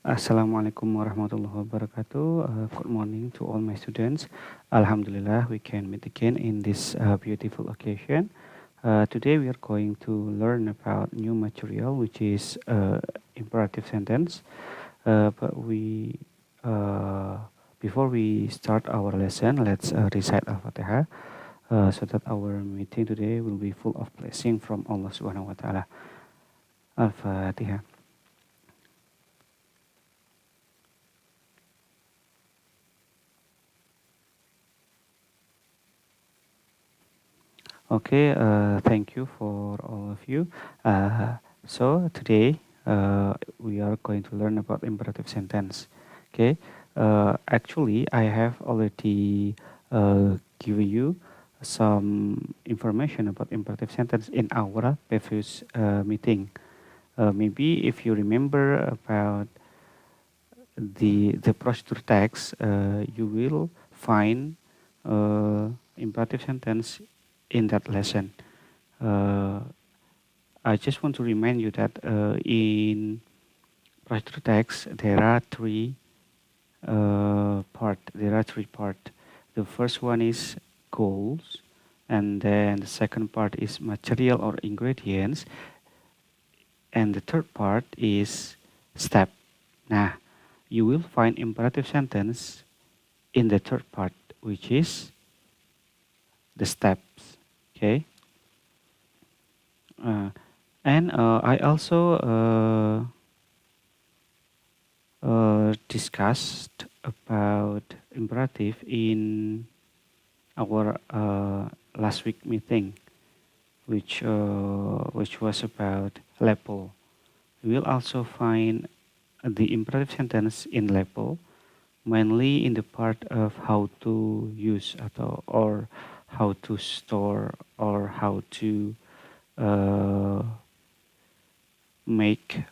Assalamualaikum warahmatullahi wabarakatuh. Good morning to all my students. Alhamdulillah, we can meet again in this beautiful occasion. Today we are going to learn about new material, which is imperative sentence. But before we start our lesson, let's recite Al-Fatihah so that our meeting today will be full of blessing from Allah Subhanahu wa Ta'ala. Al-Fatihah. Okay, thank you for all of you. So today we are going to learn about imperative sentence. Okay, actually I have already given you some information about imperative sentence in our previous meeting. Maybe if you remember about the procedure text, you will find imperative sentence in that lesson. I just want to remind you that in procedure text there are three part. There are three part. The first one is goals, and then the second part is material or ingredients, and the third part is step. Nah, you will find imperative sentence in the third part, which is the steps. Okay. And I also discussed about imperative in our last week meeting, which was about level. We will also find the imperative sentence in level, mainly in the part of how to use or how to store or how to uh, make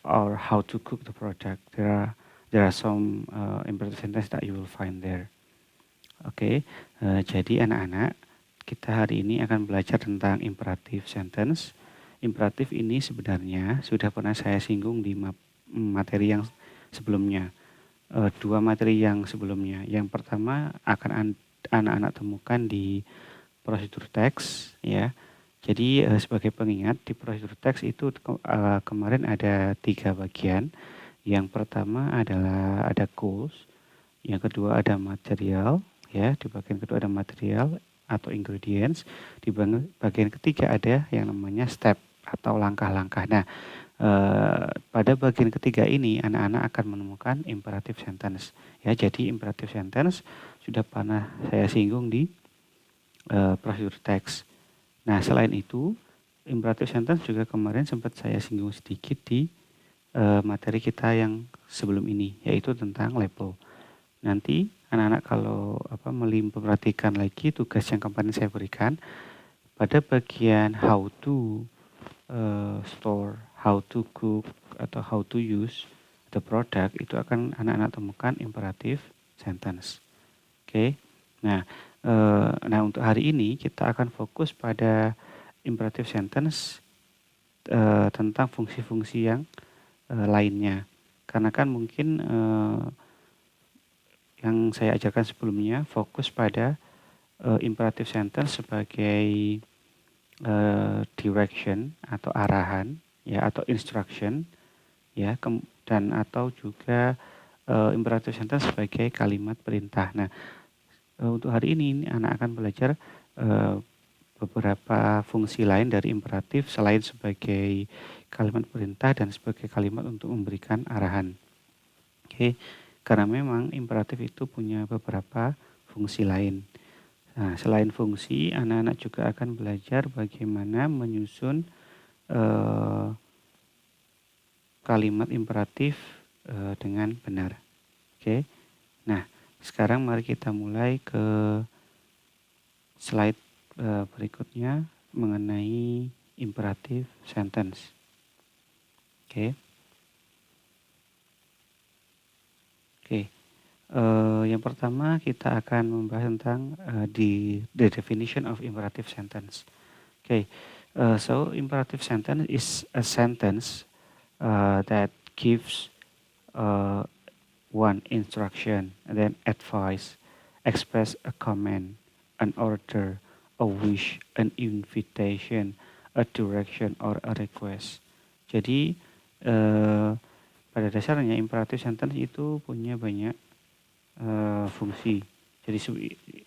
or how to cook the product. There are some imperative sentence that you will find there. Oke, jadi anak-anak, kita hari ini akan belajar tentang imperative sentence. Imperatif ini sebenarnya sudah pernah saya singgung di materi yang sebelumnya. Dua materi yang sebelumnya. Yang pertama akan anak-anak temukan di prosedur teks, ya. Jadi sebagai pengingat di prosedur teks itu kemarin ada 3 bagian. Yang pertama adalah ada goals, yang kedua ada material, ya, di bagian kedua ada material atau ingredients, di bagian ketiga ada yang namanya step atau langkah-langkah. Nah, pada bagian ketiga ini anak-anak akan menemukan imperative sentence. Ya, jadi imperative sentence sudah pernah saya singgung di prosedur teks. Nah, selain itu, imperative sentence juga kemarin sempat saya singgung sedikit di materi kita yang sebelum ini, yaitu tentang level. Nanti anak-anak kalau memperhatikan lagi tugas yang kemarin saya berikan, pada bagian how to store, how to cook, atau how to use the product, itu akan anak-anak temukan imperative sentence. Oke, nah untuk hari ini kita akan fokus pada imperative sentence tentang fungsi-fungsi yang lainnya. Karena kan mungkin yang saya ajarkan sebelumnya fokus pada imperative sentence sebagai direction atau arahan, ya, atau instruction, ya, dan atau juga imperative sentence sebagai kalimat perintah. Nah, untuk hari ini anak akan belajar beberapa fungsi lain dari imperatif selain sebagai kalimat perintah dan sebagai kalimat untuk memberikan arahan. Oke, karena memang imperatif itu punya beberapa fungsi lain. Nah, selain fungsi, anak-anak juga akan belajar bagaimana menyusun kalimat imperatif dengan benar. Oke, nah sekarang mari kita mulai ke slide berikutnya mengenai imperative sentence. Oke. Yang pertama kita akan membahas tentang the definition of imperative sentence. So imperative sentence is a sentence that gives uh, one instruction, and then advice, express a comment, an order, a wish, an invitation, a direction, or a request. Jadi pada dasarnya imperative sentence itu punya banyak fungsi. Jadi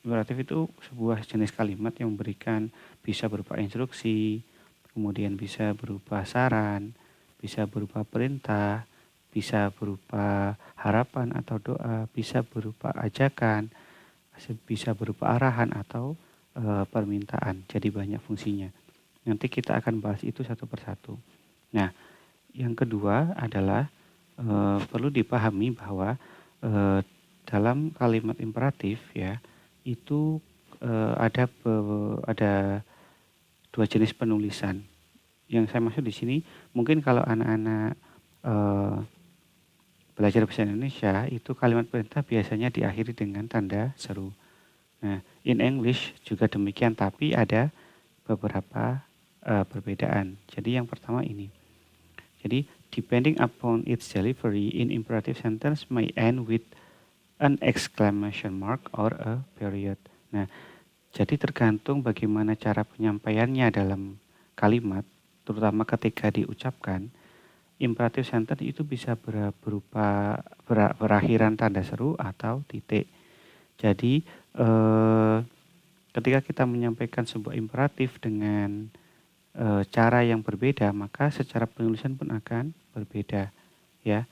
imperatif itu sebuah jenis kalimat yang memberikan bisa berupa instruksi, kemudian bisa berupa saran, bisa berupa perintah, bisa berupa harapan atau doa, bisa berupa ajakan, bisa berupa arahan atau permintaan. Jadi banyak fungsinya. Nanti kita akan bahas itu satu persatu. Nah, yang kedua adalah perlu dipahami bahwa dalam kalimat imperatif ya itu ada dua jenis penulisan. Yang saya maksud di sini mungkin kalau anak-anak belajar bahasa Indonesia itu kalimat perintah biasanya diakhiri dengan tanda seru. Nah, in English juga demikian tapi ada beberapa perbedaan. Jadi yang pertama ini. Jadi depending upon its delivery in imperative sentence may end with an exclamation mark or a period. Nah, jadi tergantung bagaimana cara penyampaiannya dalam kalimat, terutama ketika diucapkan, imperative sentence itu bisa berakhiran tanda seru atau titik. Jadi, ketika kita menyampaikan sebuah imperatif dengan cara yang berbeda, maka secara penulisan pun akan berbeda, ya.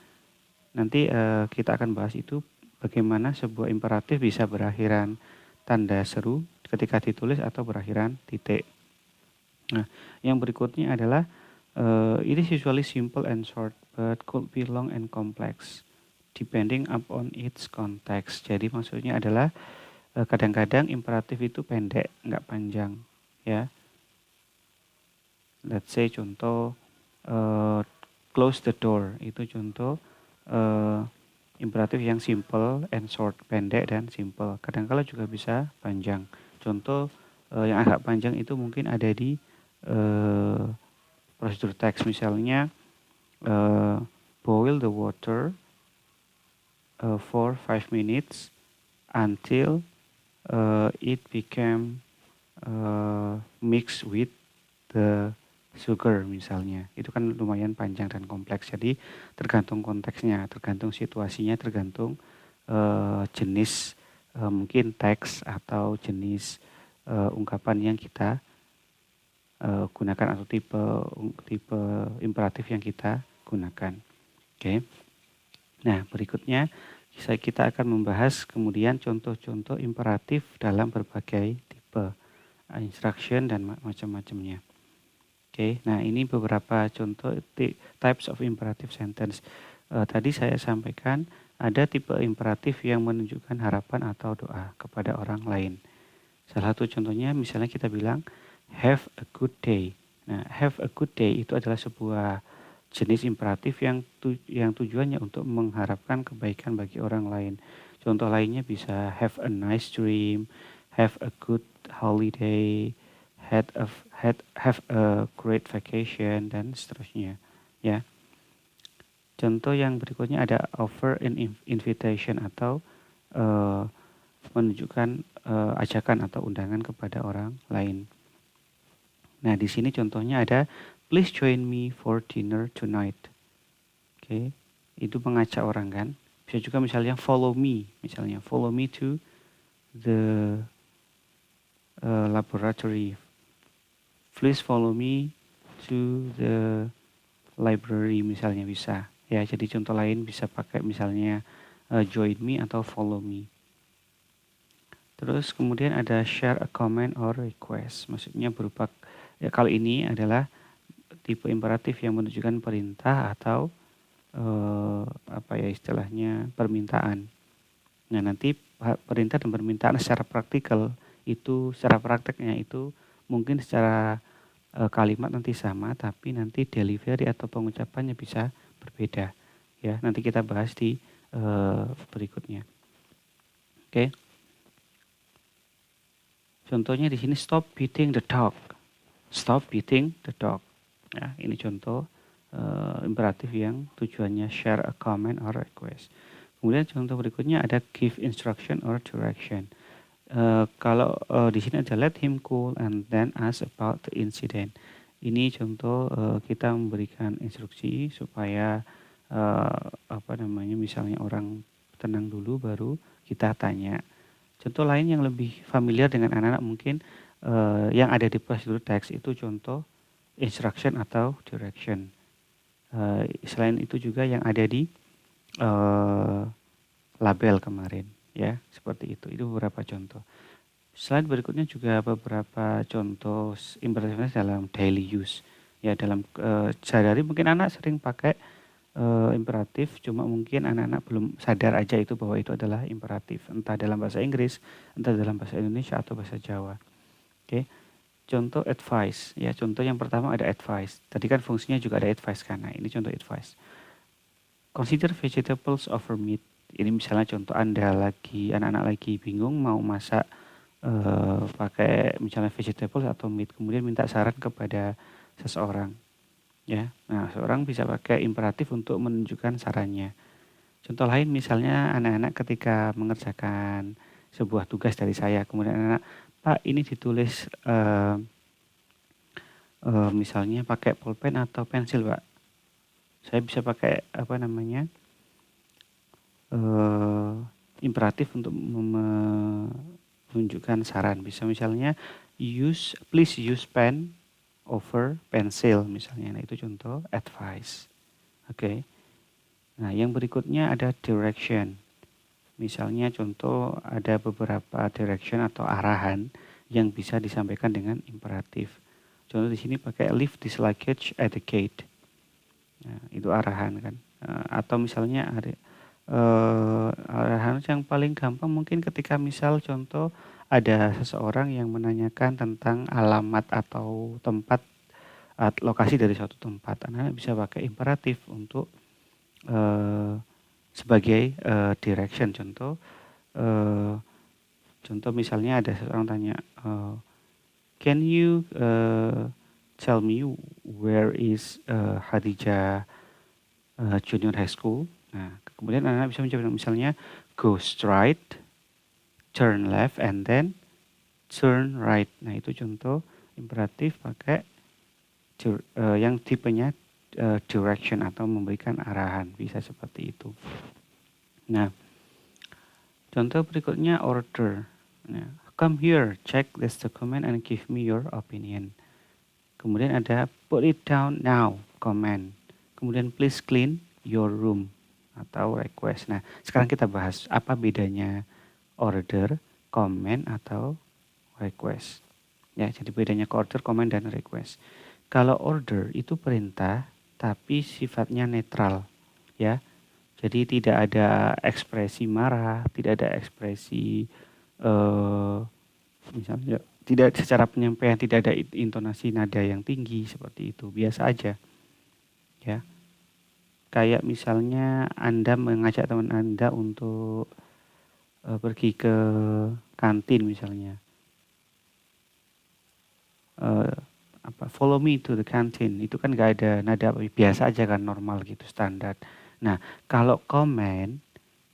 Nanti kita akan bahas itu bagaimana sebuah imperatif bisa berakhiran tanda seru ketika ditulis atau berakhiran titik. Nah, yang berikutnya adalah it is usually simple and short but could be long and complex depending upon its context. Jadi maksudnya adalah kadang-kadang imperatif itu pendek, nggak panjang, ya. Let's say contoh close the door itu contoh imperatif yang simple and short, pendek dan simple. Kadang-kala juga bisa panjang. Contoh yang agak panjang itu mungkin ada di prosedur teks, misalnya boil the water for 5 minutes until it became mixed with the sugar misalnya. Itu kan lumayan panjang dan kompleks. Jadi tergantung konteksnya, tergantung situasinya, tergantung jenis mungkin teks atau jenis ungkapan yang kita gunakan atau tipe imperatif yang kita gunakan. Oke. Nah, berikutnya kita akan membahas kemudian contoh-contoh imperatif dalam berbagai tipe instruction dan macam-macamnya. Oke, nah ini beberapa contoh types of imperative sentence. Tadi saya sampaikan ada tipe imperatif yang menunjukkan harapan atau doa kepada orang lain. Salah satu contohnya misalnya kita bilang have a good day. Nah, have a good day itu adalah sebuah jenis imperatif yang tujuannya untuk mengharapkan kebaikan bagi orang lain. Contoh lainnya bisa have a nice dream, have a good holiday, have a great vacation dan seterusnya, ya. Contoh yang berikutnya ada offer an invitation atau menunjukkan ajakan atau undangan kepada orang lain. Nah, di sini contohnya ada please join me for dinner tonight. Oke, itu mengajak orang kan. Bisa juga misalnya follow me to the laboratory. Please follow me to the library misalnya bisa. Ya, jadi contoh lain bisa pakai misalnya join me atau follow me. Terus kemudian ada share a comment or request. Maksudnya berupa kalau ini adalah tipe imperatif yang menunjukkan perintah atau istilahnya permintaan. Nah, nanti perintah dan permintaan secara praktikal itu secara prakteknya itu mungkin secara kalimat nanti sama tapi nanti delivery atau pengucapannya bisa berbeda, ya. Nanti kita bahas di berikutnya. Oke. Contohnya di sini stop beating the dog. Stop beating the dog. Ya, ini contoh imperatif yang tujuannya share a comment or request. Kemudian contoh berikutnya ada give instruction or direction. Kalau di sini ada let him cool and then ask about the incident. Ini contoh kita memberikan instruksi supaya misalnya orang tenang dulu baru kita tanya. Contoh lain yang lebih familiar dengan anak-anak mungkin yang ada di prosedur teks itu contoh instruction atau direction. Selain itu juga yang ada di label kemarin, ya seperti itu. Itu beberapa contoh. Slide berikutnya juga beberapa contoh imperativeness dalam daily use. Ya dalam sehari-hari mungkin anak sering pakai imperatif, cuma mungkin anak-anak belum sadar aja itu bahwa itu adalah imperatif, entah dalam bahasa Inggris, entah dalam bahasa Indonesia atau bahasa Jawa. Oke. Contoh advice, ya contoh yang pertama ada advice. Tadi kan fungsinya juga ada advice kan. Nah, ini contoh advice. Consider vegetables over meat. Ini misalnya contoh anak-anak lagi bingung mau masak pakai misalnya vegetables atau meat, kemudian minta saran kepada seseorang. Ya, nah seorang bisa pakai imperatif untuk menunjukkan sarannya. Contoh lain misalnya anak-anak ketika mengerjakan sebuah tugas dari saya, kemudian anak, Pak ini ditulis misalnya pakai pulpen atau pensil, Pak. Saya bisa pakai imperatif untuk menunjukkan saran. Bisa misalnya please use pen over pencil misalnya. Nah, itu contoh advice. Oke. Nah, yang berikutnya ada direction. Misalnya contoh ada beberapa direction atau arahan yang bisa disampaikan dengan imperatif. Contoh di sini pakai leave this luggage at the gate. Nah, itu arahan kan. Atau misalnya ada arahan yang paling gampang mungkin ketika misal contoh ada seseorang yang menanyakan tentang alamat atau tempat lokasi dari suatu tempat. Anak bisa pakai imperatif untuk sebagai direction. Contoh misalnya ada seseorang tanya, can you tell me where is Hadijah Junior High School? Nah, kemudian anak bisa menjawab misalnya go straight, turn left, and then turn right. Nah, itu contoh imperatif pakai yang tipenya direction atau memberikan arahan, bisa seperti itu. Nah, contoh berikutnya order. Nah, come here, check this document and give me your opinion. Kemudian ada put it down now, comment. Kemudian please clean your room atau request. Nah, sekarang kita bahas apa bedanya order, comment atau request. Ya, jadi bedanya order, comment dan request. Kalau order itu perintah tapi sifatnya netral, ya. Jadi tidak ada ekspresi marah, tidak ada ekspresi misalnya tidak secara penyampaian tidak ada intonasi nada yang tinggi seperti itu, biasa aja. Ya. Kayak misalnya Anda mengajak teman Anda untuk pergi ke kantin misalnya. Follow me to the canteen, itu kan gak ada nada, biasa aja kan, normal gitu, standar. Nah, kalau komen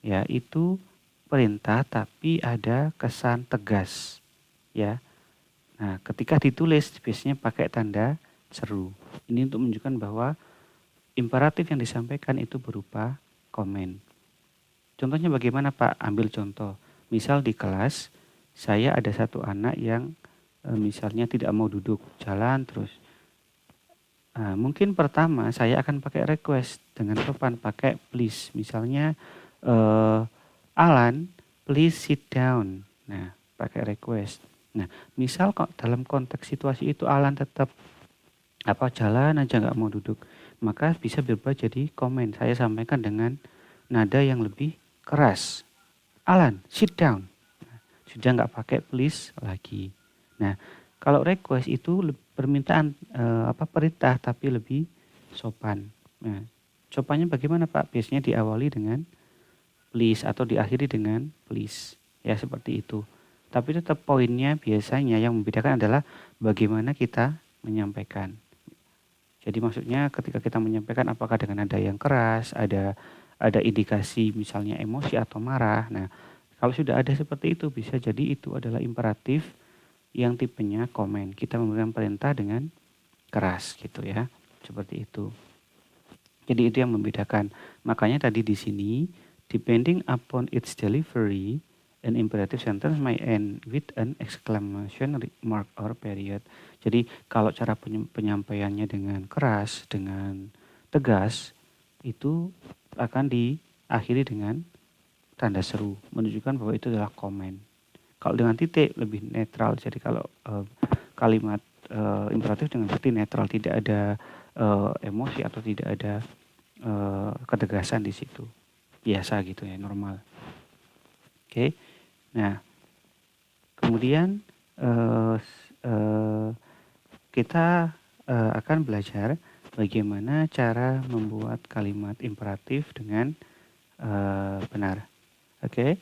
ya itu perintah tapi ada kesan tegas ya. Nah, ketika ditulis biasanya pakai tanda seru. Ini untuk menunjukkan bahwa imperatif yang disampaikan itu berupa komen. Contohnya bagaimana, Pak? Ambil contoh. Misal di kelas saya ada satu anak yang misalnya tidak mau duduk, jalan terus. Mungkin pertama saya akan pakai request dengan sopan, pakai please. Misalnya Alan, please sit down. Nah, pakai request. Nah, misal kok dalam konteks situasi itu Alan tetap jalan aja nggak mau duduk, maka bisa berubah jadi komen. Saya sampaikan dengan nada yang lebih keras. Alan, sit down. Sudah nggak pakai please lagi. Nah, kalau request itu permintaan perintah tapi lebih sopan. Nah, sopannya bagaimana, Pak? Biasanya diawali dengan please atau diakhiri dengan please. Ya, seperti itu. Tapi tetap poinnya biasanya yang membedakan adalah bagaimana kita menyampaikan. Jadi maksudnya ketika kita menyampaikan apakah dengan nada yang keras, ada indikasi misalnya emosi atau marah. Nah, kalau sudah ada seperti itu bisa jadi itu adalah imperatif yang tipenya komen. Kita memberikan perintah dengan keras gitu ya. Seperti itu. Jadi itu yang membedakan. Makanya tadi di sini depending upon its delivery, an imperative sentence may end with an exclamation mark or period. Jadi kalau cara penyampaiannya dengan keras, dengan tegas, itu akan diakhiri dengan tanda seru, menunjukkan bahwa itu adalah komen. Kalau dengan titik lebih netral. Jadi kalau kalimat imperatif dengan titik netral, tidak ada emosi atau tidak ada ketegasan di situ. Biasa gitu ya, normal. Oke. Nah, kemudian kita akan belajar bagaimana cara membuat kalimat imperatif dengan benar. Oke.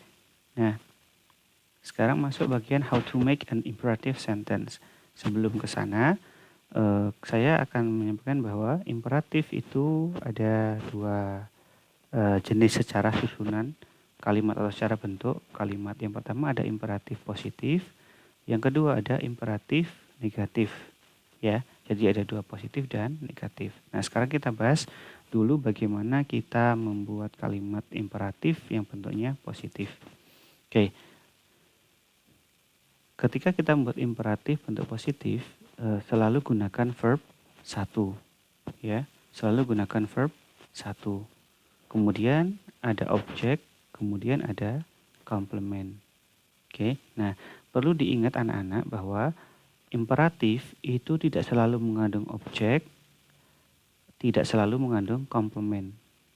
Nah, sekarang masuk bagian how to make an imperative sentence. Sebelum ke sana, saya akan menyampaikan bahwa imperatif itu ada dua jenis secara susunan kalimat atau secara bentuk kalimat. Yang pertama ada imperatif positif, yang kedua ada imperatif negatif. Ya, jadi ada dua, positif dan negatif. Nah, sekarang kita bahas dulu bagaimana kita membuat kalimat imperatif yang bentuknya positif. Oke. Ketika kita membuat imperatif bentuk positif, selalu gunakan verb 1. Ya, selalu gunakan verb 1. Kemudian ada objek, kemudian ada komplement. Oke. Nah, perlu diingat anak-anak bahwa imperatif itu tidak selalu mengandung objek, tidak selalu mengandung komplement.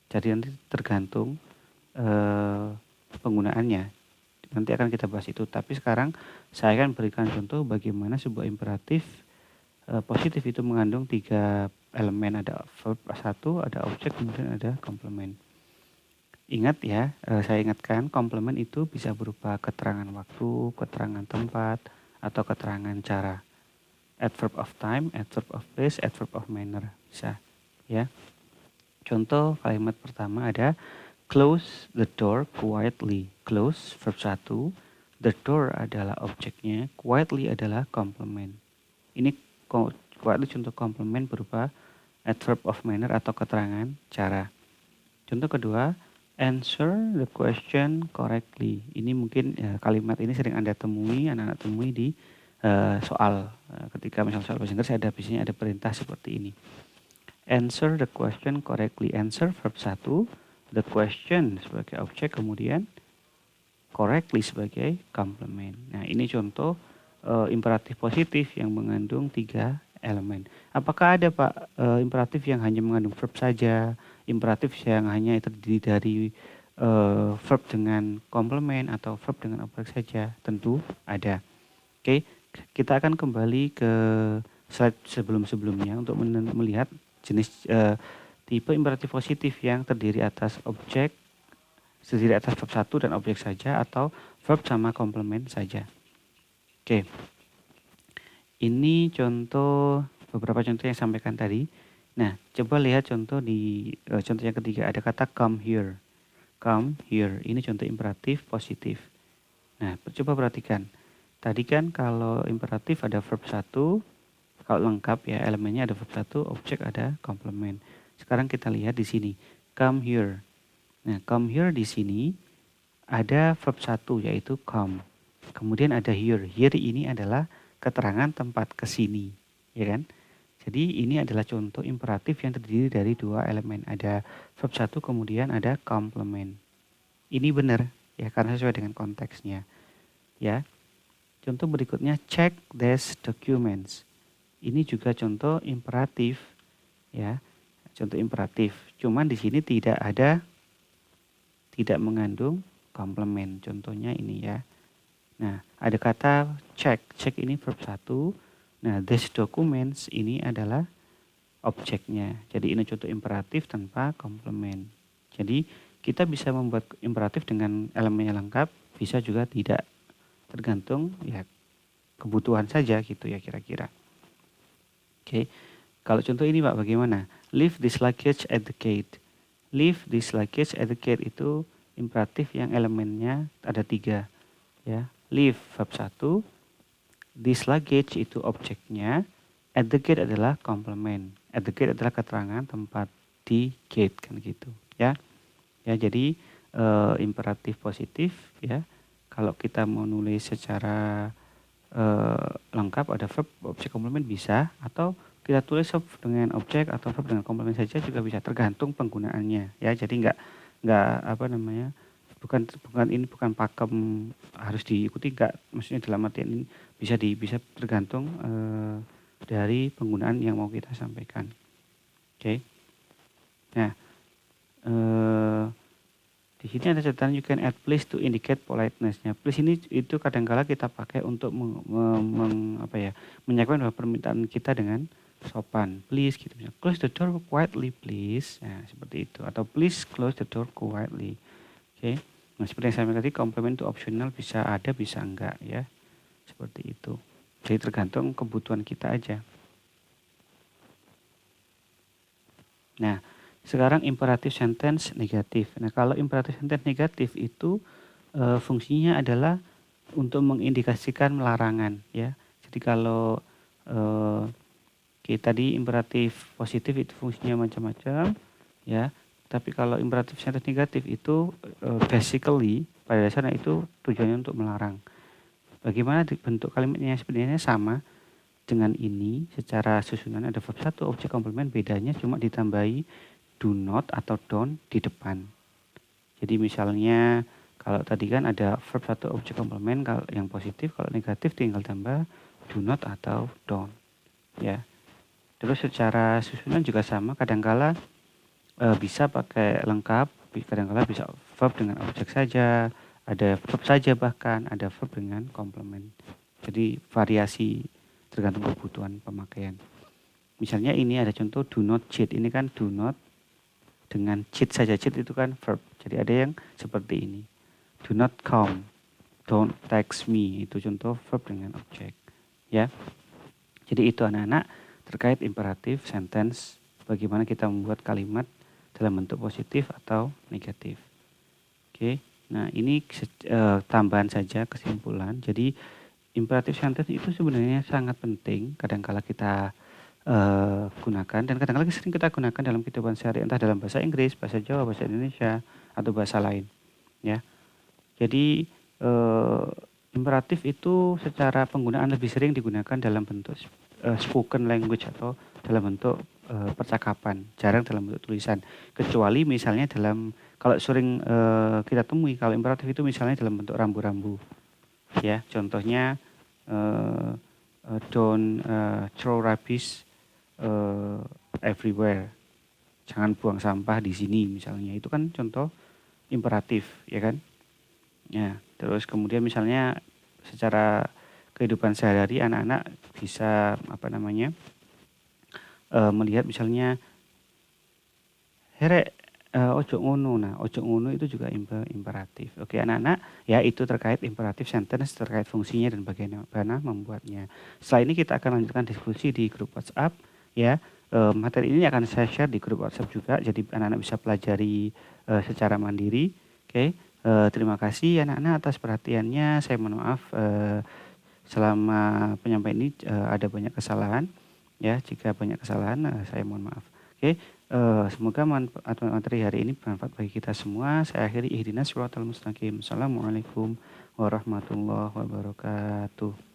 Jadi nanti tergantung penggunaannya. Nanti akan kita bahas itu. Tapi sekarang saya akan berikan contoh bagaimana sebuah imperatif positif itu mengandung 3 elemen. Ada verb 1, ada objek, kemudian ada komplement. Ingat ya, saya ingatkan komplement itu bisa berupa keterangan waktu, keterangan tempat, atau keterangan cara. Adverb of time, adverb of place, adverb of manner. Bisa ya. Contoh kalimat pertama ada close the door quietly. Close verb 1, the door adalah objeknya, quietly adalah komplement. Ini quietly contoh komplement berupa adverb of manner atau keterangan cara. Contoh kedua, answer the question correctly. Ini mungkin kalimat ini sering Anda temui, anak-anak temui di soal. Ketika misalnya soal bahasa Inggris biasanya ada perintah seperti ini. Answer the question correctly. Answer verb 1, the question sebagai objek, kemudian correctly sebagai komplement. Nah, ini contoh imperatif positif yang mengandung 3 elemen. Apakah ada Pak imperatif yang hanya mengandung verb saja, imperatif yang hanya terdiri dari verb dengan komplement atau verb dengan objek saja? Tentu ada. Oke, kita akan kembali ke slide sebelum-sebelumnya untuk melihat jenis tipe imperatif positif yang terdiri atas objek, terdiri atas verb 1 dan objek saja, atau verb sama komplement saja. Oke. Ini contoh, beberapa contoh yang saya sampaikan tadi. Nah, coba lihat contoh di contoh yang ketiga, ada kata come here. Come here, ini contoh imperatif positif. Nah, coba perhatikan. Tadi kan kalau imperatif ada verb 1, kalau lengkap ya elemennya ada verb 1, objek ada komplement. Sekarang kita lihat di sini, come here. Nah, come here di sini ada verb 1 yaitu come. Kemudian ada here. Here ini adalah keterangan tempat, ke sini, ya kan? Jadi ini adalah contoh imperatif yang terdiri dari 2 elemen. Ada verb 1 kemudian ada komplement. Ini benar ya karena sesuai dengan konteksnya. Ya. Contoh berikutnya, check these documents. Ini juga contoh imperatif ya. Contoh imperatif. Cuman di sini tidak mengandung komplement. Contohnya ini ya. Nah, ada kata check. Check ini verb 1. Nah, these documents ini adalah objeknya. Jadi ini contoh imperatif tanpa komplement. Jadi kita bisa membuat imperatif dengan elemennya lengkap, bisa juga tidak. Tergantung ya kebutuhan saja gitu ya kira-kira. Oke. Kalau contoh ini Pak, bagaimana? Leave this luggage at the gate. Leave this luggage at the gate itu imperatif yang elemennya ada 3. Ya. Leave verb 1, this luggage itu objeknya, at the gate adalah komplement. At the gate adalah keterangan tempat di gate kan gitu ya. Ya, jadi imperatif positif ya. Kalau kita mau nulis secara lengkap ada verb, objek, komplement bisa, atau kita tulis verb dengan objek atau verb dengan komplement saja juga bisa, tergantung penggunaannya ya. Jadi nggak apa namanya, bukan ini bukan pakem harus diikuti, nggak, maksudnya dalam artian ini bisa tergantung dari penggunaan yang mau kita sampaikan. Oke. Nah, di sini ada catatan you can add please to indicate politeness-nya. Please ini itu kadangkala kita pakai untuk menyampaikan bahwa permintaan kita dengan sopan. Please gitu, misalnya, close the door quietly please. Nah, seperti itu. Atau please close the door quietly. Oke. Nah, seperti yang saya bilang tadi, complement itu optional, bisa ada bisa enggak ya. Seperti itu. Jadi tergantung kebutuhan kita aja. Nah, sekarang imperatif sentence negatif. Nah, kalau imperatif sentence negatif itu fungsinya adalah untuk mengindikasikan larangan ya. Jadi kalau tadi imperatif positif itu fungsinya macam-macam ya. Tapi kalau imperatif sentence negatif itu basically pada dasarnya itu tujuannya untuk melarang. Bagaimana bentuk kalimatnya? Sebenarnya sama dengan ini, secara susunan ada verb 1, objek, komplement, bedanya cuma ditambahi do not atau don't di depan. Jadi misalnya kalau tadi kan ada verb 1 objek komplement kalau yang positif, kalau negatif tinggal tambah do not atau don't ya. Terus secara susunan juga sama, kadangkala bisa pakai lengkap, kadangkala bisa verb dengan objek saja, ada verb saja, bahkan ada verb dengan komplement. Jadi variasi tergantung kebutuhan pemakaian. Misalnya ini ada contoh do not cheat, ini kan do not dengan cheat saja, cheat itu kan verb. Jadi ada yang seperti ini. Do not come, don't text me, itu contoh verb dengan objek. Ya. Jadi itu anak-anak terkait imperatif sentence, bagaimana kita membuat kalimat dalam bentuk positif atau negatif. Oke. Nah, ini tambahan saja kesimpulan. Jadi imperatif sentence itu sebenarnya sangat penting, kadang-kala kita gunakan, dan kadang-kadang sering kita gunakan dalam kehidupan sehari, entah dalam bahasa Inggris, bahasa Jawa, bahasa Indonesia, atau bahasa lain ya. Jadi imperatif itu secara penggunaan lebih sering digunakan dalam bentuk spoken language atau dalam bentuk percakapan, jarang dalam bentuk tulisan, kecuali misalnya kalau sering kita temui, kalau imperatif itu misalnya dalam bentuk rambu-rambu ya. Contohnya don't throw rubbish everywhere, jangan buang sampah di sini misalnya, itu kan contoh imperatif ya kan ya. Terus kemudian misalnya secara kehidupan sehari-hari anak-anak bisa melihat misalnya here ojo ngono. Nah, ojo ngono itu juga imperatif. Oke anak-anak, ya itu terkait imperatif sentence, terkait fungsinya dan bagaimana membuatnya. Setelah ini kita akan lanjutkan diskusi di grup WhatsApp ya. Materi ini akan saya share di grup WhatsApp juga, jadi anak-anak bisa pelajari secara mandiri. Oke, terima kasih anak-anak atas perhatiannya. Saya mohon maaf selama penyampaian ini ada banyak kesalahan ya. Jika banyak kesalahan saya mohon maaf. Oke, semoga materi hari ini bermanfaat bagi kita semua. Saya akhiri, ihdinas siratal mustaqim. Assalamualaikum warahmatullahi wabarakatuh.